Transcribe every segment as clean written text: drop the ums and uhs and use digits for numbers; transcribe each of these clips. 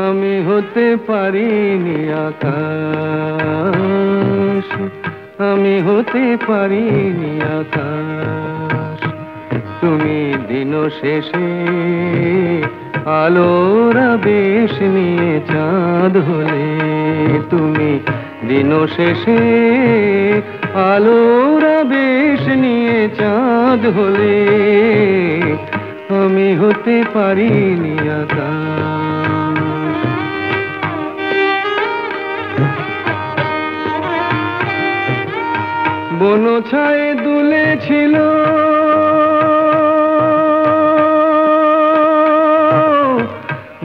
আমি হতে পারিনি আকাশ, আমি হতে পারিনি আকাশ। তুমি দিন শেষে আলোর আবেশ নিয়ে চাঁদ হলে, তুমি দিন শেষে আলোর আবেশ নিয়ে চাঁদ হলে, আমি হতে পারিনি আকাশ। বনছায়ে দুলেছিল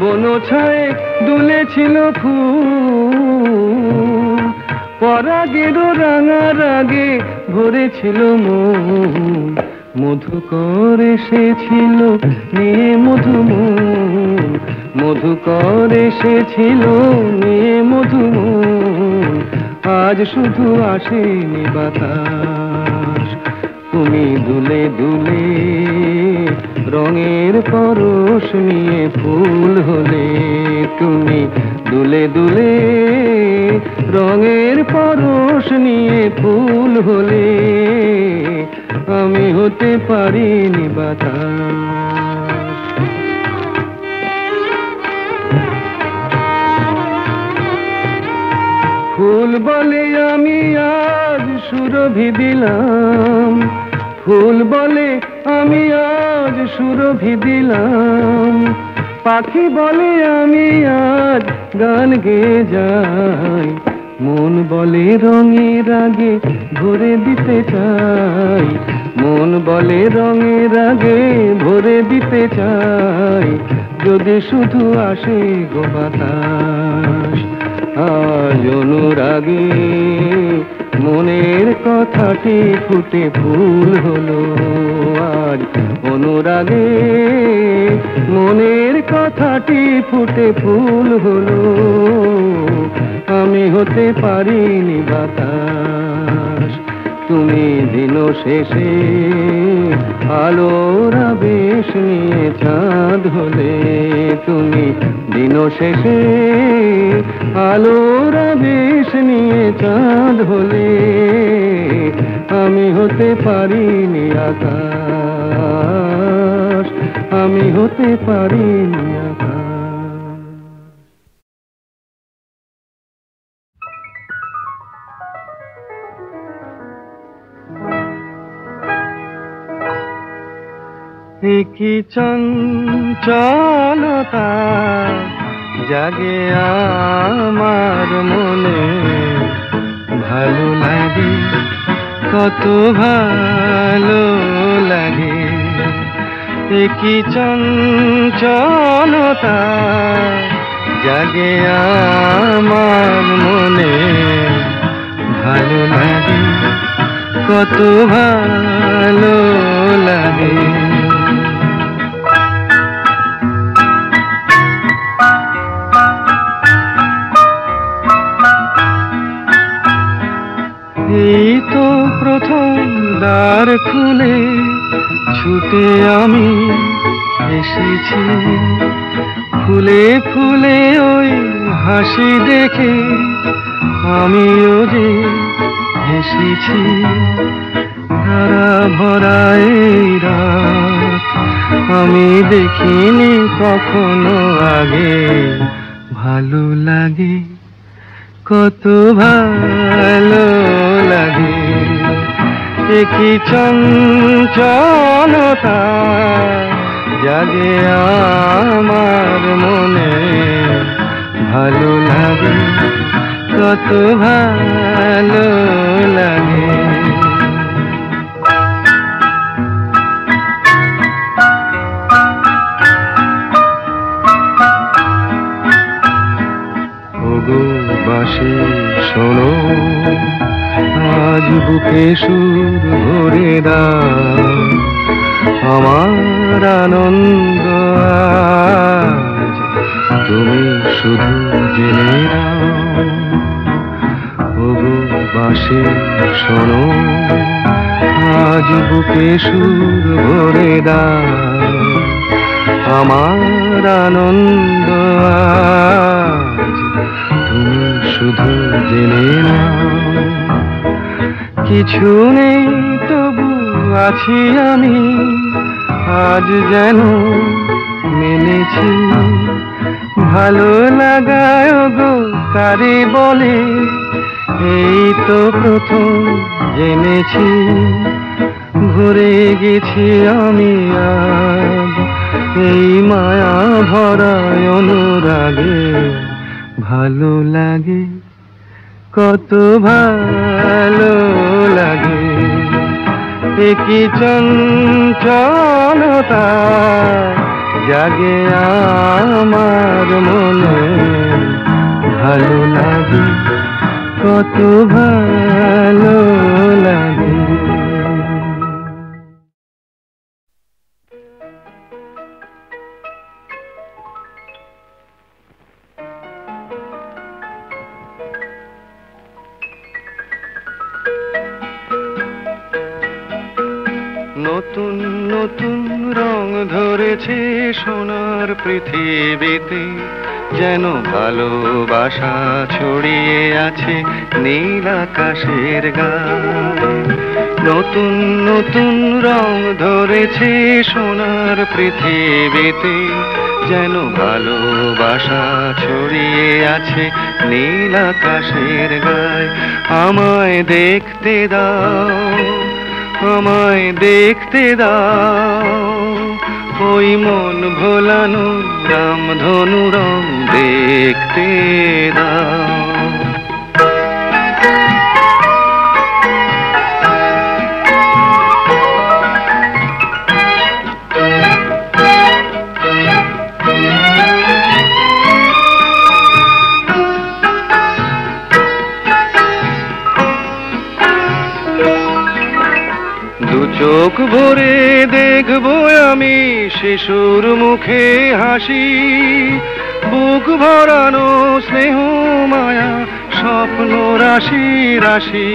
বনছায়ে দুলেছিল ফুল, পরাগের রাঙা রাগে ভরেছিল মন। মধুকর এসেছিল নিয়ে মধুমন, মধুকর এসেছিল নিয়ে মধুমন। আজ শুধু আসেনি বাতাস, তুমি দুলে দুলে রঙের পরশ নিয়ে ফুল হলে, তুমি দুলে দুলে রঙের পরশ নিয়ে ফুল হলে, আমি হতে পারিনি বাতাস। ফুল বলে আমি আজ সুরভি দিলাম, ফুল বলে আমি আজ সুরভি দিলাম। পাখি বলে আমি আজ গান গেয়ে যাই, মন বলে রঙের আগে ভরে দিতে চাই, মন বলে রঙের আগে ভরে দিতে চাই। যদি শুধু আসে গো বাতাস, আজ অনুরাগে মনের কথাটি ফুটে ফুল হলো। আজ অনুরাগে মনের কথাটি ফুটে ফুল হলো, আমি হতে পারিনি বাতাস। তুমি দিন শেষে আলোর আবেশ নিয়ে চাঁদ হলে, তুমি দিন শেষে আলোর আবেশ নিয়ে চাঁদ হলে, আমি হতে পারিনি আকাশ, আমি হতে পারিনি আকাশ। কি চঞ্চলতা জাগে আমার মনে, ভালো লাগে কত ভালো লাগে। কি চঞ্চলতা জাগে আমার মনে, ভালো লাগে কত ভালো লাগে। এই তো প্রথম দ্বার খুলে ছুটে আমি এসেছি, ফুলে ফুলে ওই হাসি দেখে আমিও যে হেসেছি। ধারা ভরা এই রাত আমি দেখিনি কখনো আগে, ভালো লাগে কত ভালো লাগে। কি চঞ্চলতা জাগে আমার মনে, ভালো লাগে কত ভালো লাগে। ওগো বাঁশি শোনো, আজ বুকে সুর ভরে দাও, আমার আনন্দ আজ তুমি শুধু জেনে নাও। ওগো বাঁশি শোনো, আজ বুকে সুর ভরে দাও, আমার আমার আনন্দ আজ তুমি শুধু জেনে নাও। কিছু নেই তবু আছি আমি, আজ যেন মেনেছি। ভালো লাগায় গো কারে বলে, এই তো প্রথম জেনেছি। ভরে গেছি আমি আজ এই মায়া ভরা অনুরাগে। ভালো লাগে, কত ভালো লাগে, একই চঞ্চলতা জাগে আমার মনে। ভালো লাগে, কত ভালো লাগে। নতুন নতুন রং ধরেছে সোনার পৃথিবীতে, যেন ভালোবাসা ছড়িয়ে আছে নীল আকাশের গায়ে। নতুন নতুন রং ধরেছে সোনার পৃথিবীতে, যেন ভালোবাসা ছড়িয়ে আছে নীল আকাশের গায়ে। আমায় দেখতে দাও, আমায় দেখতে দাও, ওই মন ভোলানো রামধনু রং দেখতে দাও। চোখ ভরে দেখবো আমি শিশুর মুখে হাসি, বুক ভরানো স্নেহ মায়া স্বপ্ন রাশি রাশি।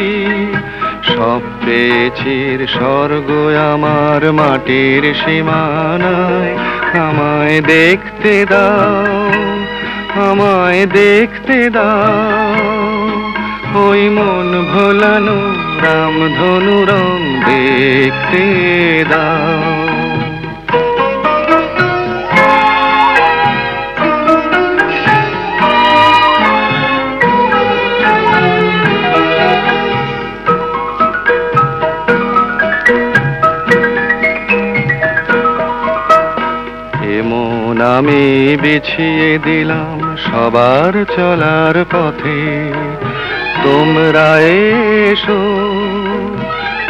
সব পেয়েছির স্বর্গ আমার মাটির সীমানায়। আমায় দেখতে দাও, আমায় দেখতে দাও, ওই মন ভোলানো রামধনু রং দেখতে দাও। এমন আমি বিছিয়ে দিলাম সবার চলার পথে, তোমরা এসো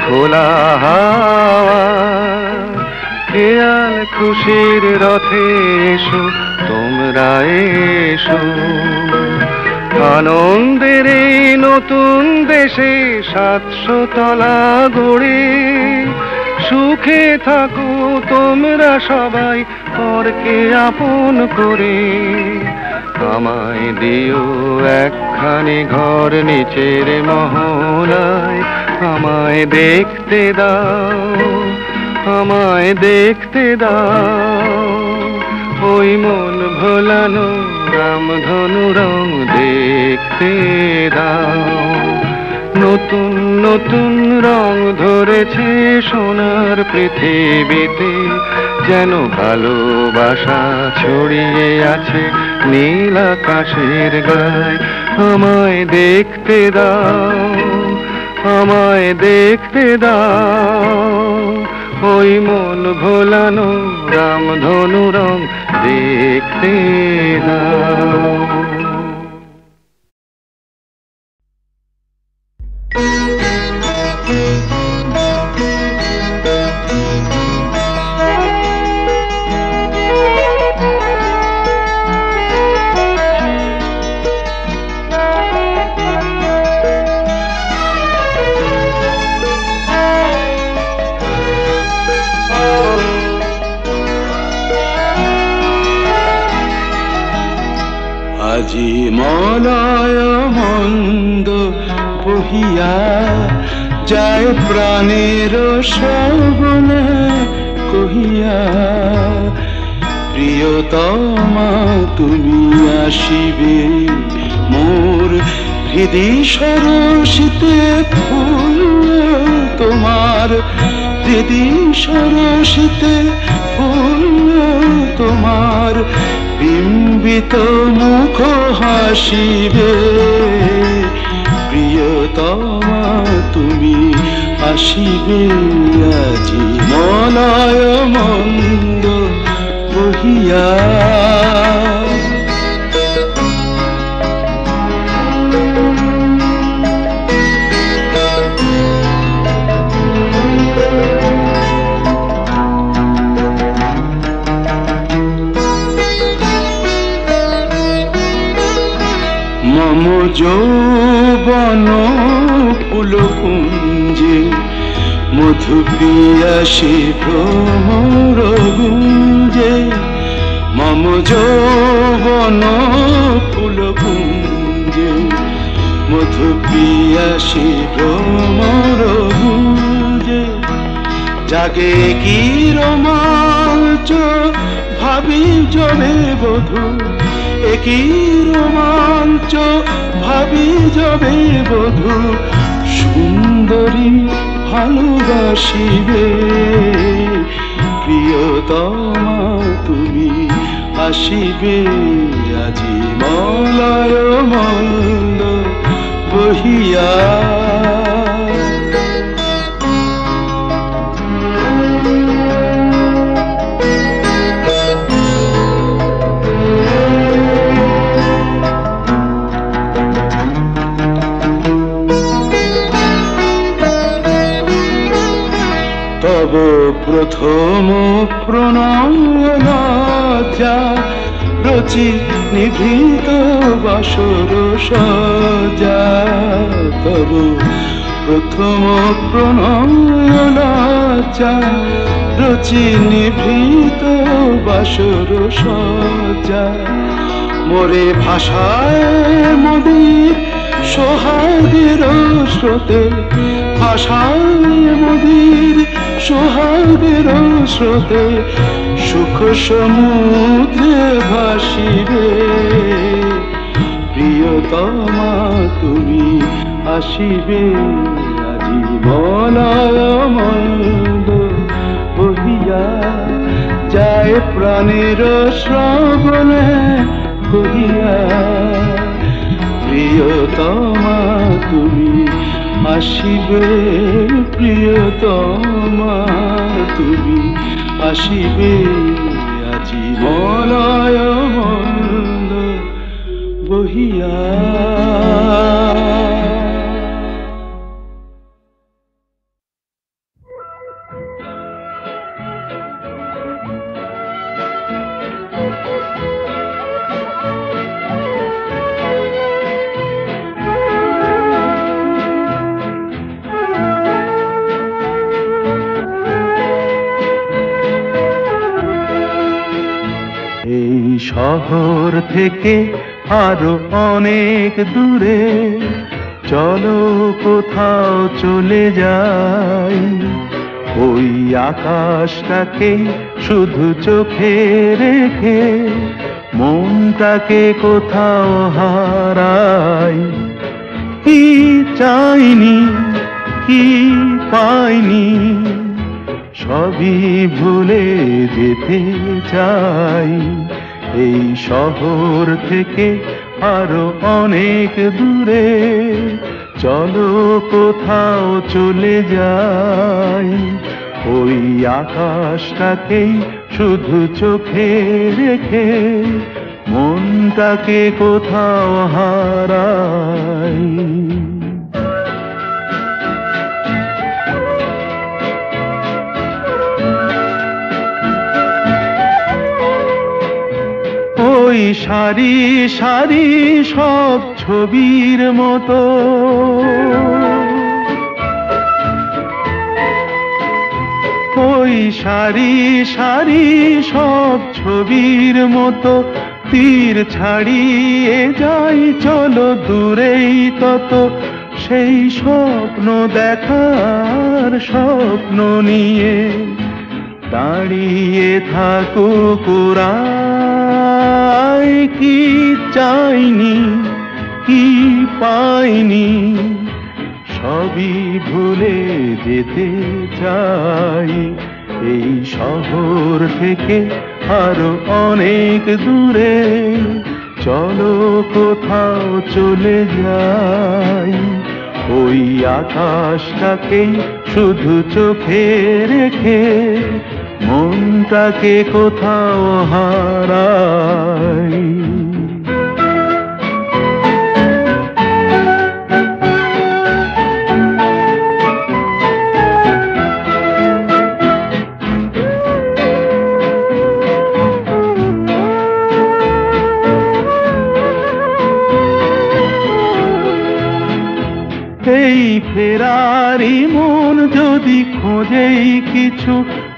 খোলা হাওয়া খেয়াল খুশির রথে এসো, তোমরা এসো। আনন্দের এই নতুন দেশে 700 তলা গড়ে সুখে থাকো তোমরা সবাই পরকে আপন করে। আমায় দিও একখানি ঘর নিচের মহলায়, আমায় দেখতে দাও, আমায় দেখতে দাও, ওই মন ভোলানো রামধনু রং দেখতে দাও। নতুন নতুন রং ধরেছে সোনার পৃথিবীতে, যেন ভালোবাসা ছড়িয়ে আছে নীল আকাশের গায়ে। আমায় দেখতে দাও, আমায় দেখতে দাও, ওই মন ভোলানো রামধনু রং দেখতে দাও। আজি মলয় মন্দ বহিয়া যায় প্রাণের শ্রবণে কহিয়া, প্রিয় প্রিয়তমা তুমি আসিবে মোর হৃদি সরসিতে ফুল তোমার হৃদি সরসিতে ফুল তোমার বিম্বিত মুখ হাসিবে প্রিয়তমা তুমি আসিবে আজি মলয় মন্দ বহিয়া মম যৌবন ফুলকুঞ্জে মধু পিয়াসী ভ্রমর গুঞ্জে মম যৌবন ফুলকুঞ্জে মধু পিয়াসী ভ্রমর গুঞ্জে জাগে কি রোমাঞ্চ ভাবি জবে বধূ একই রোমাঞ্চ ভাবি যাবে বধূ সুন্দরী ভালোবাসিবে প্রিয়তমা তুমি আসিবে আজি মলয় মন্দ বহিয়া তব প্রথম প্রণয়নাথা রচি নিভৃত বাসর সজা তব প্রথম প্রণয়নাথা রচি নিভৃত বাসর সজা মোরে ভাষায় মোদের সোহাগের স্রোতে ভাষায় মোদের সোহাগের স্রোতে সুখ সমুদ্রে ভাসিবে প্রিয়তমা তুমি আসিবে আজি মলয় মন্দ বহিয়া যায় প্রাণের শ্রবণে কহিয়া প্রিয়তমা তুমি আসিবে প্রিয়তমা তুমি আসিবে আজি মলয় মন্দ বহিয়া শহর থেকে আরো অনেক দূরে চলো কোথাও চলে যাই ওই আকাশটাকে শুধু চোখে রেখে মনটাকে কোথাও হারাই কি চাইনি কি পাইনি সবই ভুলে যেতে চাই এই শহর থেকে আরো অনেক দূরে চলো কোথাও চলে যাই ওই আকাশটাকেই শুধু চোখে রেখে মনটাকে কোথাও হারাই ওই সারি সারি সব ছবির মতো ওই সারি সারি সব ছবির মতো তীর ছাড়িয়ে যাই চলো দূরেই তত সেই স্বপ্ন দেখার স্বপ্ন নিয়ে দাঁড়িয়ে থাকুক ওরাই, কি চাইনি কি পাইনি সবই ভুলে যেতে চাই এই শহর থেকে আরো অনেক দূরে। চলো কোথাও চলে যাই, ওই আকাশটাকেই শুধু চোখে রেখে মনটাকে কোথাও হারাই। এই ফেরারি মন যদি খোঁজেই কিছু,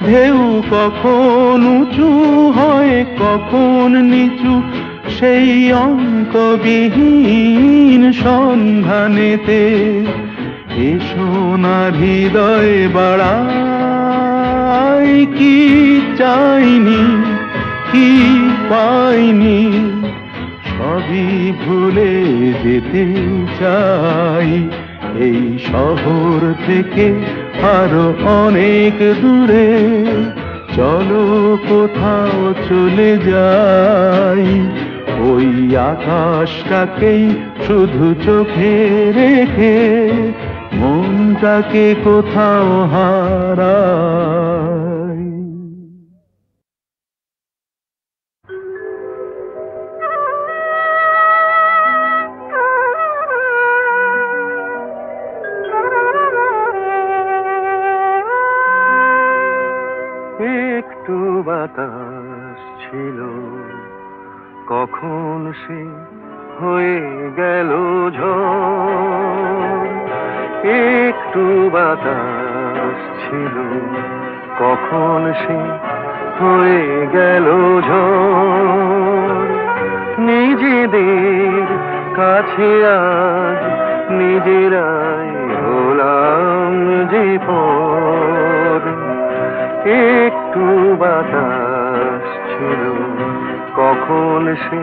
ঢেউ কখন উঁচু হয় কখন নিচু, সেই অঙ্কবিহীন সন্ধানেতে এসো না হৃদয় বাড়াই, কি চাইনি কি পাইনি সবই ভুলে যেতে চাই এই শহর থেকে আরো অনেক দূরে। চলো কোথাও চলে যাই, ওই আকাশটাকেই শুধু চোখে রেখে মনটাকে কোথাও হারাই। একটু বাতাস ছিল, কখন সে হয়ে গেল ঝড়। একটু বাতাস ছিল, কখন সে হয়ে গেল ঝড়। নিজেদের কাছে আজ নিজেরাই হলাম যে পর। একটু বাতাস ছিল, কখন সে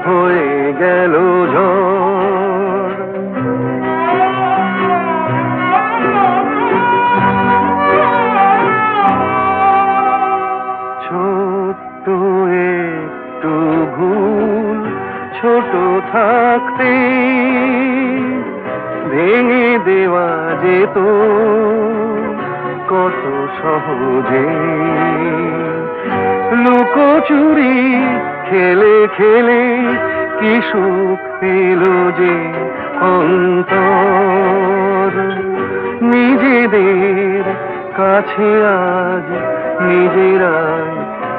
হয়ে গেল ঝড়। ছোট্ট একটু ভুল ছোট থাকতে ভেঙে দেওয়া যেত কত সহজে। লুকোচুরি খেলে খেলে কি সুখ পেল যে অন্তর। নিজেদের কাছে আজ নিজেরাই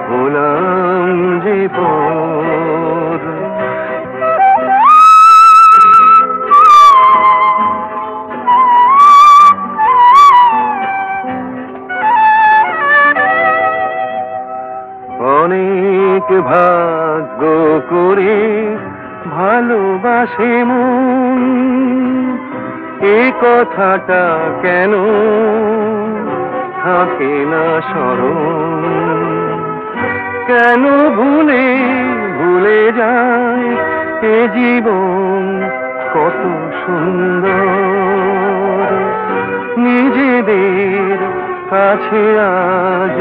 হলাম যে পর। অনেক ভাগ্য করে ভালোবাসে মন, এ কথাটা কেন থাকে না স্মরণ। কেন ভুলে ভুলে যায় এ জীবন কত সুন্দর। নিজেদের কাছে আজ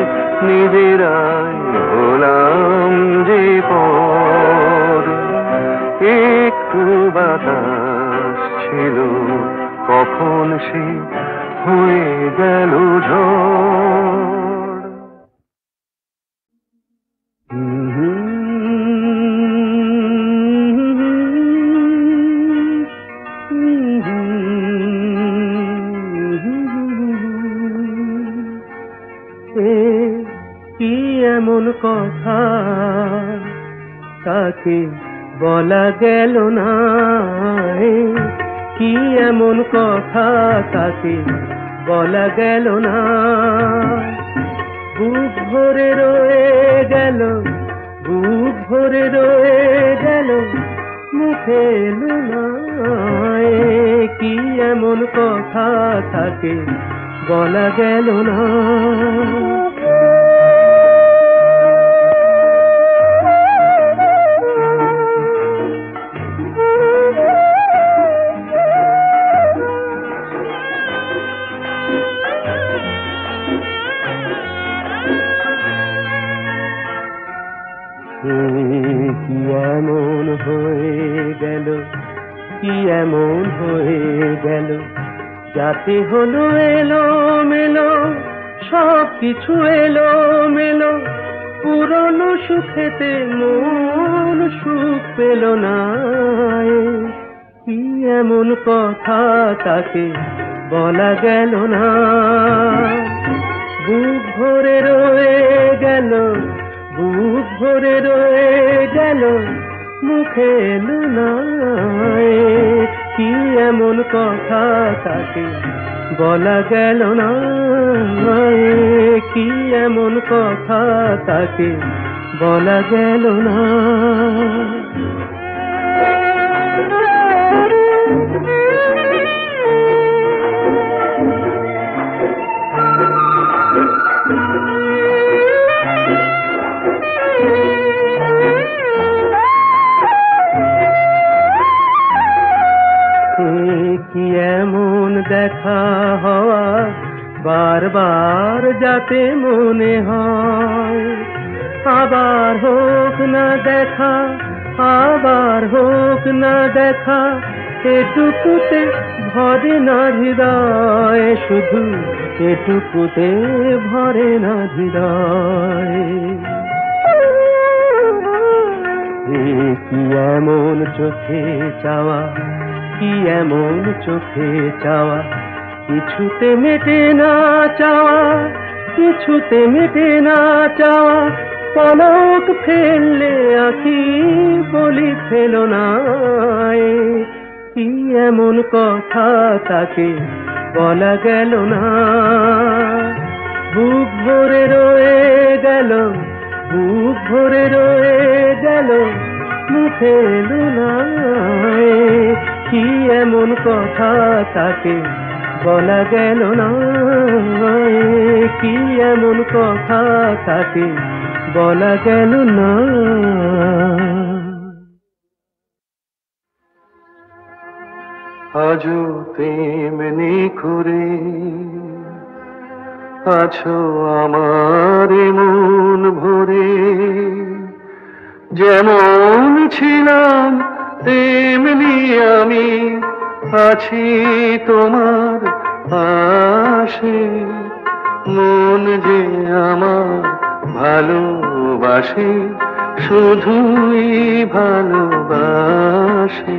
নিজেরাই হলাম যে পর। একটু বাতাস ছিল, কখন সে হয়ে গেল ঝড়। কি এমন কথা তাকে বলা গেল না, কি এমন কথা তাকে বলা গেল না। বুক ভরে রয়ে গেল, বুক ভরে রয়ে গেল, মুখে এলো না। কি এমন কথা তাকে বলা গেল না। কি এমন হয়ে গেল, কি এমন হয়ে গেল, যাতে হলো এলো মেলো, সব কিছু এলো মেলো, পুরনো সুখেতে মন সুখ পেল না। কি এমন কথা তাকে বলা গেল না, বুক ভরে রয়ে গেল, বুক ভরে রয়ে গেল, মুখে এলো না। কি এমন কথা তাকে বলা গেল না, কি এমন কথা তাকে বলা গেল না। কি এমন দেখা হওয়া বারবার যাতে মনে হয়, আবার হোক না দেখা, আবার হোক না দেখা, এটুকুতে ভরে না হৃদয়, শুধু এটুকুতে ভরে না হৃদয়। কি এমন চোখে চাওয়া, কি এমন চোখে চাওয়া, কিছুতে মেটে না চাওয়া, কিছুতে মেটে না চাওয়া, পলক ফেললে আঁখি বলি ফেলো না। কি এমন কথা তাকে বলা গেল না, বুক ভরে রয়ে গেল, বুক ভরে রয়ে গেল, মুখে এলো না। কি এমন কথা তাকে বলা গেল না, কি এমন কথা তাকে বলা গেল না। আজও তেমনি করে আছো আমার মন ভরে, যেমন ছিলাম তেমনি আমি আছি তোমার পাশে। মন যে আমার ভালোবাসে, শুধুই ভালোবাসে,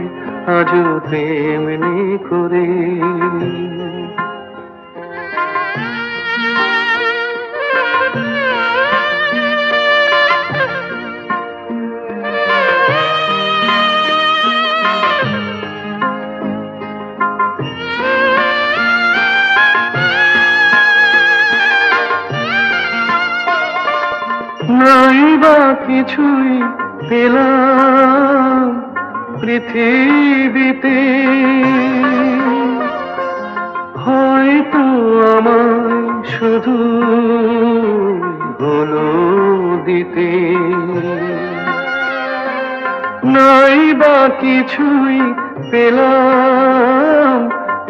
আজও তেমনি করে। নাই বা কিছুই পেলাম পৃথিবীতে, হয়তো আমায় শুধু হলো দিতে। নাই বা কিছুই পেলাম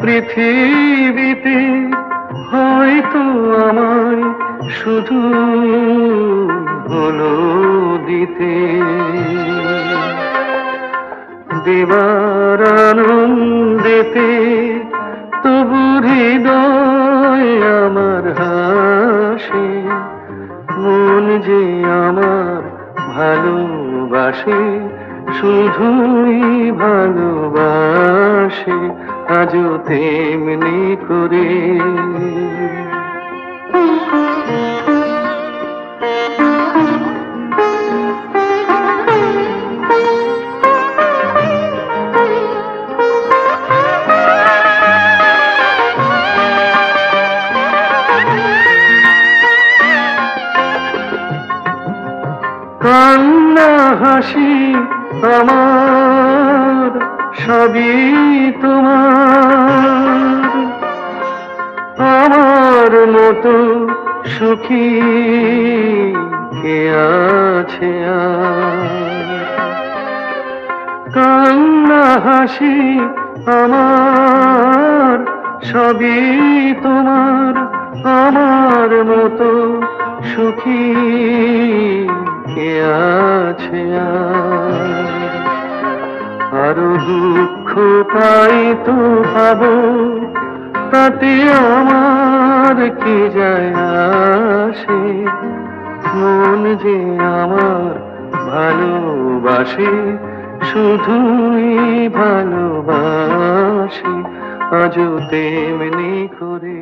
পৃথিবীতে, হয়তো আমায় শুধু হলো দিতে। দেবার আনন্দেতে তবু হৃদয় আমার হাসে, মন যে আমার ভালোবাসে, শুধুই ভালোবাসে, আজও তেমনি করে। কান্না হাসি আমার সবই তোমার, আমার মতো সুখী কে আছে আর। কান্না হাসি আমার সবই তোমার, আমার মতো সুখী কে আছে আছে আরো দুঃখ পাই তো পাবো, তাতে আমার কি যায় আসে। মন যে আমার ভালোবাসে, শুধুই ভালোবাসে, আজও তেমনি করে।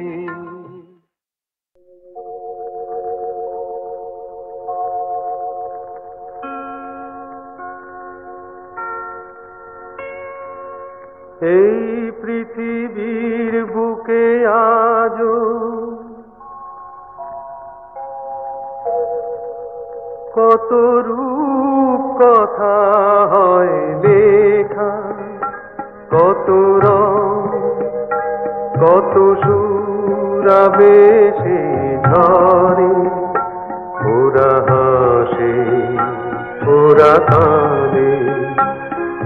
এই পৃথিবীর বুকে আজও কত রূপ কথা হয় লেখা, কত রং কত সুর আবেশে ঝরে। ওরা হাসে ওরা কাঁদে,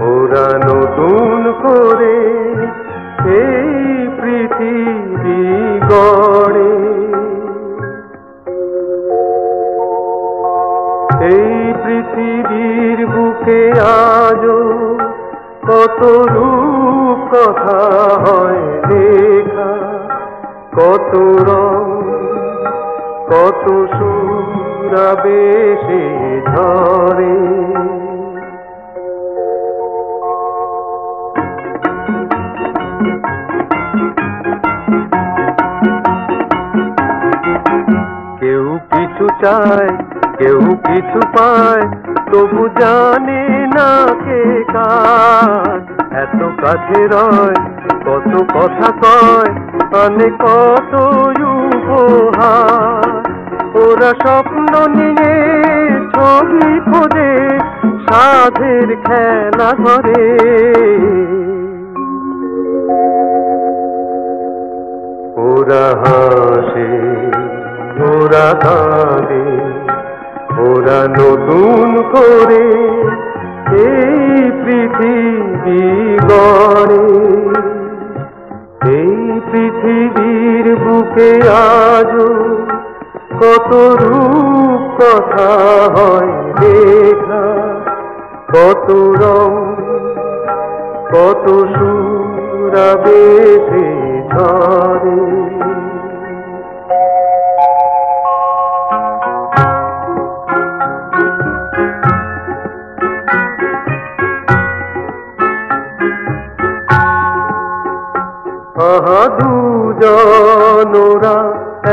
ওরা নতুন করে এই পৃথিবী গড়ে। এই পৃথিবীর বুকে আজও কত রূপ কথা হয় লেখা, কত রং কত সুর আবেশে ঝরে। কেউ কিছু চায় কেউ কিছু পায়, তবু জানে না কে কার। এত কাছে রয় কত কথা কয়, আনে কত উপহার। ওরা স্বপ্ন নিয়ে ছবি খোঁজে সাধের খেলা করে। ওরা হাসে ওরা কাঁদে, ওরা নতুন করে এই পৃথিবী গড়ে। এই পৃথিবীর বুকে আজও কত রূপ কথা হয় লেখা, কত রং কত সুর আবেশে ঝরে। আহা দুজন ওরা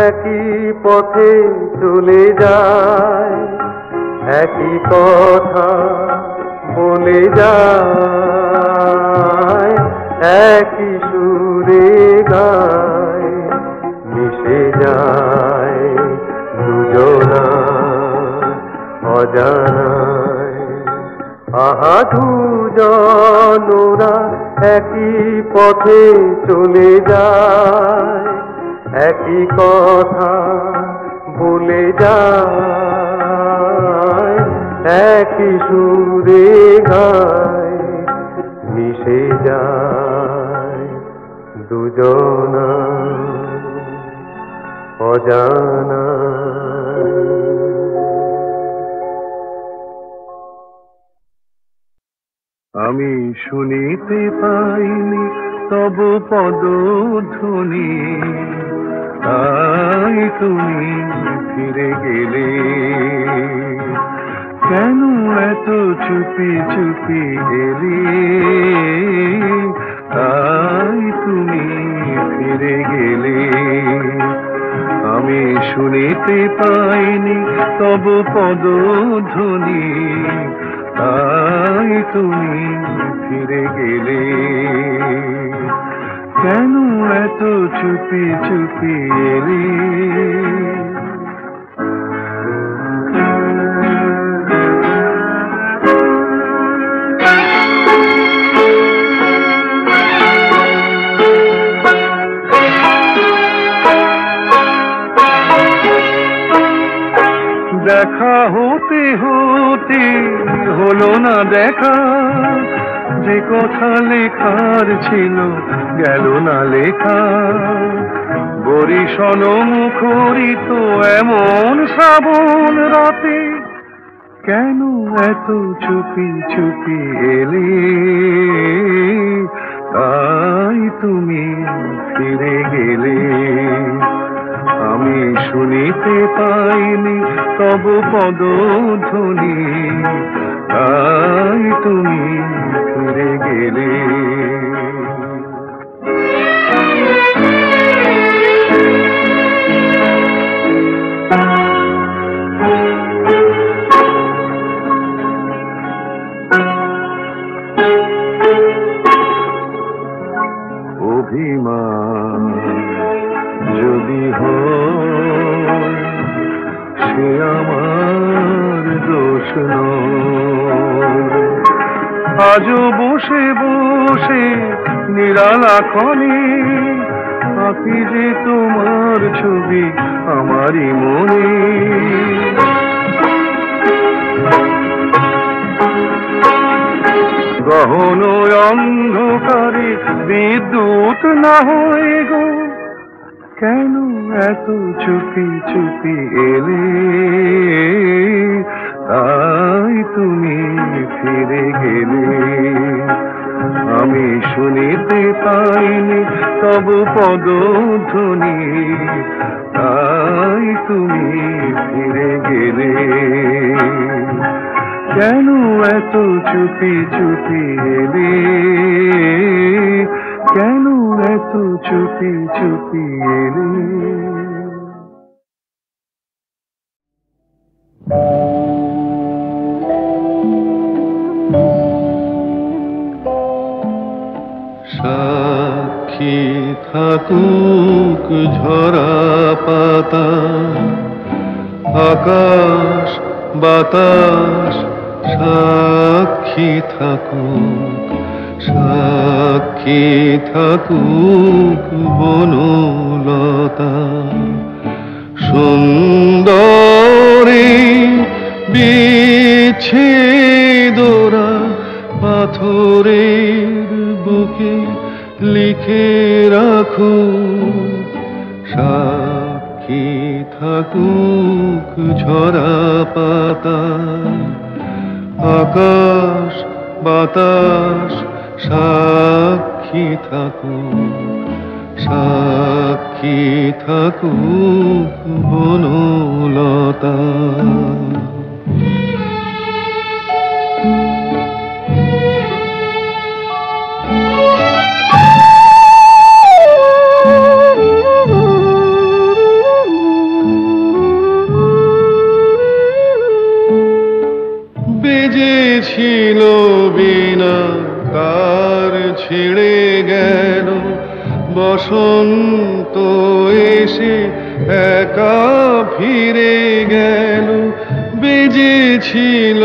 একই পথে চলে যায়, একই কথা বলে যায়, একই সুরে গায়, মিশে যায় দুজনা অজানায়। আহা দুজন ওরা একই পথে চলে যায়, একই কথা বলে যায়, একই সুরে গায়, মিশে যায় দুজনা অজানা। আমি শুনিতে পাইনি তব পদধ্বনি, তাই তুমি ফিরে গেলে। কেন এত চুপি চুপি এলে, তাই তুমি ফিরে গেলে। আমি শুনিতে পাইনি তব পদধ্বনি, তাই তুমি ফিরে গেলে। কেন এত চুপি চুপি এলে। দেখা হতে হতে হলো না দেখা, যে কথা লেখার ছিল গেল না লেখা। বরিশন মুখরিত এমন শ্রাবণ রাতে, কেন এত চুপি চুপি এলে, তাই তুমি ফিরে গেলে। আমি শুনিতে পাইনি তব পদধ্বনি, তাই তুমি ফিরে গেলে। অভিমান যদি হয় সে আমার দোষ নয়। আজও বসে বসে নিরালাখনে আঁকি যে তোমার ছবি আমারই মনে। গহন অন্ধকারে বিদ্যুৎ না হয় গো, কেন এত চুপি চুপি এলে, তাই তুমি ফিরে গেলে। আমি শুনিতে পাইনি তব পদধ্বনি, তাই তুমি ফিরে গেলে। কেন এত চুপি চুপি এলে, কেন এত চুপি চুপি এলে। সাক্ষী থাকুক ঝরা পাতা, আকাশ বাতাস সাক্ষী থাকুক, সাক্ষী থাকুক বনলতা। সুন্দরী বিচ্ছেদরা পাথরের বুকে লিখে রাখুক, সাক্ষী থাকুক ঝরা পাতা, আকাশ বাতাস সাক্ষী থাকুক, সাক্ষী থাকুক বনলতা। বেজেছিল বিনা তার ছিঁড়ে গেল, বসন্ত এসে একা ফিরে গেল। বেজেছিল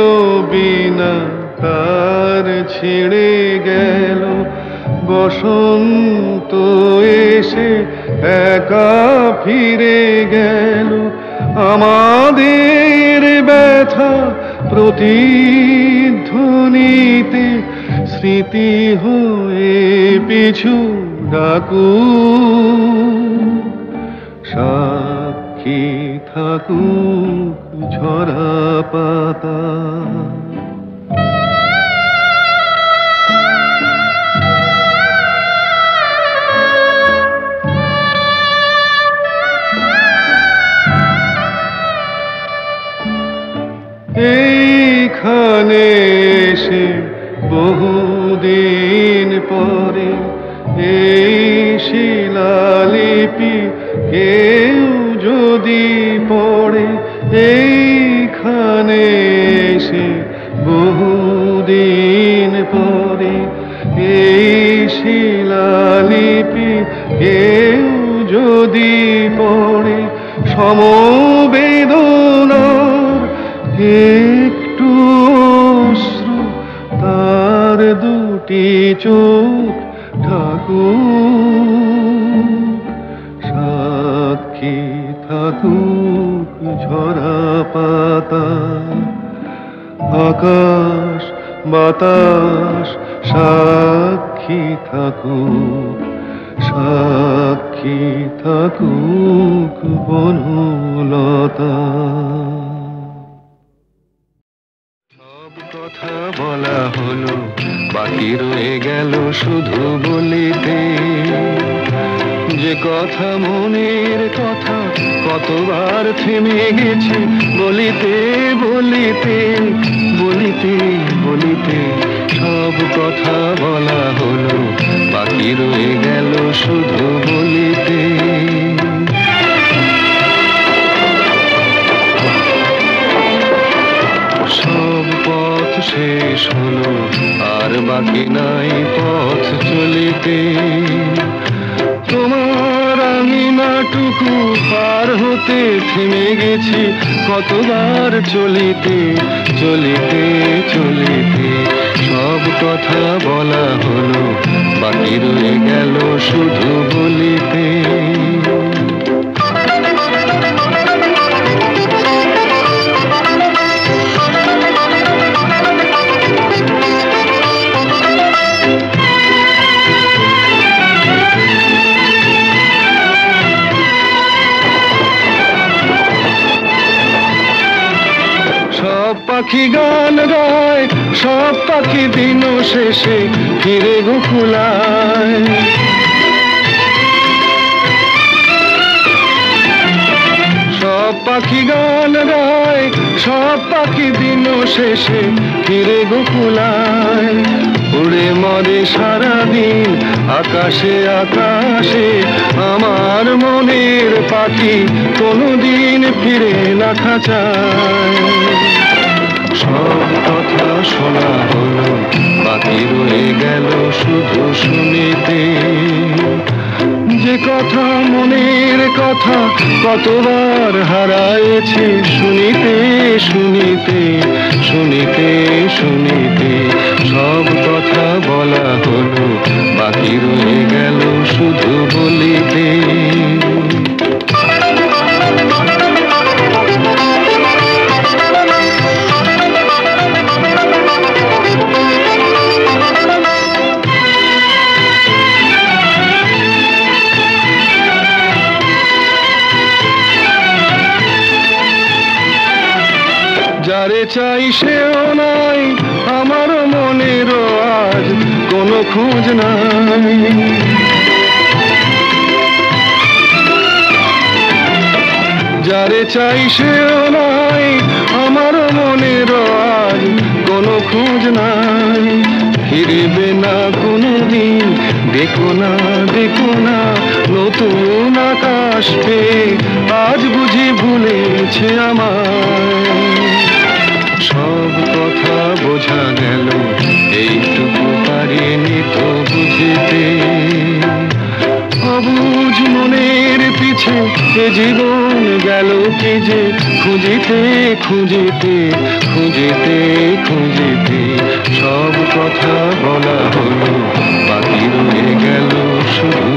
বিনা তার ছিঁড়ে গেল, বসন্ত এসে একা ফিরে গেল। আমাদের ব্যথা প্রতিধ্বনিতে স্মৃতি হয়ে পিছু ডাকুক, সাক্ষী থাকুক ঝরা পাতা। এইখানে এসে বহুদিন পরে এই শিলালিপি কেউ যদি পড়ে, এইখানে এসে বহুদিন পরে এই শিলালিপি কেউ যদি পড়ে, সমবেদনার একটু অশ্রু তার দুটি চোখ ঠাকুর, সাক্ষী থাকুক ঝরা পাতা, আকাশ বাতাস সাক্ষী থাকুক, সাক্ষী থাকুক বনলতা। কথা বলা হলো, বাকি রয়ে গেল শুধু বলিতে। যে কথা মনের কথা কতবার থেমে গেছে বলিতে বলিতে বলিতে বলিতে। সব কথা বলা হলো, বাকি রয়ে গেল শুধু বলিতে। সব পথ শেষ হলো, আর বাকি নাই পথ চলিতে। তোমার আঙিনাটুকু পার হতে থেমে গেছি কতবার চলিতে চলিতে চলিতে। সব কথা বলা হলো, বাকি রয়ে গেল শুধু বলিতে। সব পাখি গান গায়, সব পাখি দিন শেষে ফিরে গোকুলায়। সব পাখি গান গায়, সব পাখি দিন শেষে ফিরে গোকুলায়। উড়ে মরে সারাদিন আকাশে আকাশে, আমার মনের পাখি কোনোদিন ফিরে না খাঁচায়। সব কথা শোনা হলো, বাকি রয়ে গেল শুধু শুনিতে। যে কথা মনের কথা কতবার হারায়েছি শুনিতে শুনিতে শুনিতে শুনিতে। সব কথা বলা হলো, বাকি রয়ে গেল শুধু বলিতে। যারে চাই সেও নাই, আমার মনেরও আজ কোনো খোঁজ নাই। যারে চাই সেও নাই, আমার মনেরও আজ কোনো খোঁজ নাই। ফিরবে না কোনোদিন, দেখো না দেখো না নতুন আকাশ পেয়ে আজ বুঝি ভুলেছে আমায়। সব কথা বোঝা গেল, এইটুকু পারিনি তো বুঝিতে। অবুঝ মনের পিছে এ জীবন গেল কি যে খুঁজিতে খুঁজিতে খুঁজিতে খুঁজিতে। সব কথা বলা হলো, বাকি রয়ে গেল শুধু